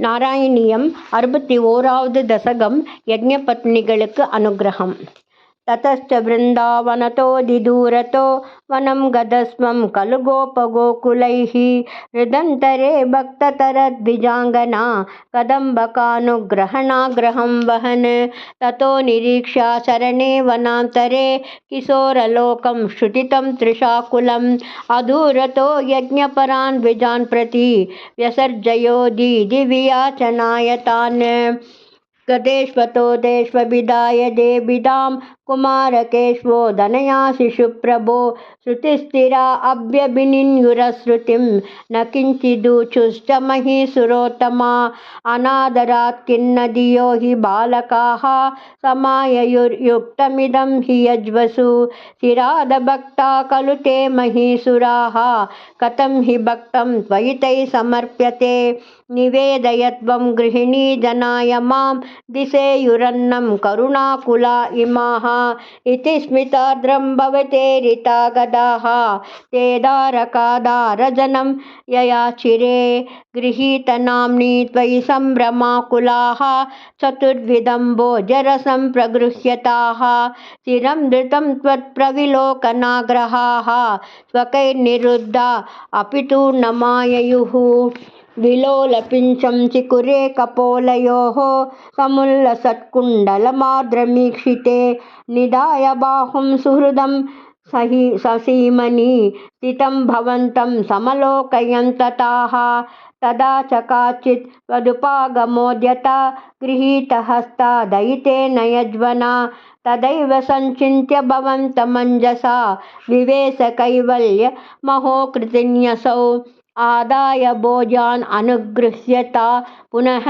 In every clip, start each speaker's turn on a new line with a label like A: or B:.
A: நாராயணியம் 61வது தசகம் யஜ்ஞபத்னிகளுக்கு அனுகிரகம். ततश्च वृन्दावनतोऽधिदूरतो वनं गतस्वं खलु गोपगोकुलैः हृदन्तरे भक्ततरद्विजाङ्गना कदम्बकानुग्रहणाग्रहं वहन् ततो निरीक्ष्य शरणे वनान्तरे किशोरलोकं श्रुतितं त्रिशाकुलम् अधूरतो यज्ञपरान् द्विजान् प्रति व्यसर्जयोदिवियाचनाय तान् गतेष्वतो देष्वभिदाय देबिदां कुमारकेष्वो दनया शिशुप्रभो श्रुतिस्थिरा अभ्यभिनिन्युरश्रुतिं न किञ्चिदूचुश्च महीसुरोत्तमा अनादरात् किन्न धियो हि बालकाः समाययुर्युक्तमिदं हि यज्वसु चिरादभक्ता खलु ते महीसुराः कथं हि भक्तं त्वयि तैः समर्प्यते निवेदयत्वं गृहिणी जनाय मां दिशेयुरन्नं करुणाकुला इमाः इति स्मितार्द्रं भवतेरिता गदाः ते दारकादारजनं ययाचिरे गृहीतनाम्नि त्वयि सम्भ्रमाकुलाः चतुर्विधं भोजरसं प्रगृह्यताः चिरं धृतं त्वत्प्रविलोकनाग्रहाः स्वकैर्निरुद्धा अपि तु न माययुः विलोलपिञ्चं चिकुरे कपोलयोः समुल्लसत्कुण्डलमार्द्रमीक्षिते निधाय बाहुं सुहृदं ससीमनि स्थितं भवन्तं समलोकयन्तताः तदा च काचित् वदुपागमोद्यता गृहीतहस्ता दयितेन यज्वना तदैव सञ्चिन्त्य भवन्तमञ्जसा विवेश कैवल्य महोकृतिन्यसौ आदाय भोजान् अनुगृह्यता पुनः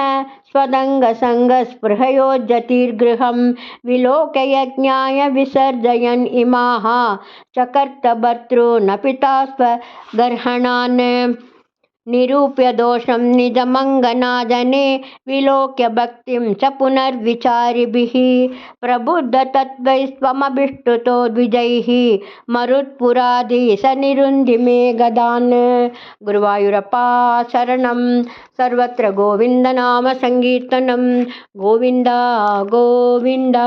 A: स्वदङ्गसङ्गस्पृहयोज्जतिर्गृहं विलोक्य यज्ञाय विसर्जयन् इमाः चकर्तभर्तॄन् पिता स्वगर्हणान् निरूप्य दोषं निजमङ्गनाजने विलोक्य भक्तिं च पुनर्विचारिभिः प्रबुद्धतत्त्वैस्त्वमभिष्टुतो द्विजैः मरुत्पुराधीश निरुन्धि गदान्. गुरुवायुरप्पा शरणं सर्वत्र गोविन्दनाम संकीर्तनं गोविन्द गोविन्द.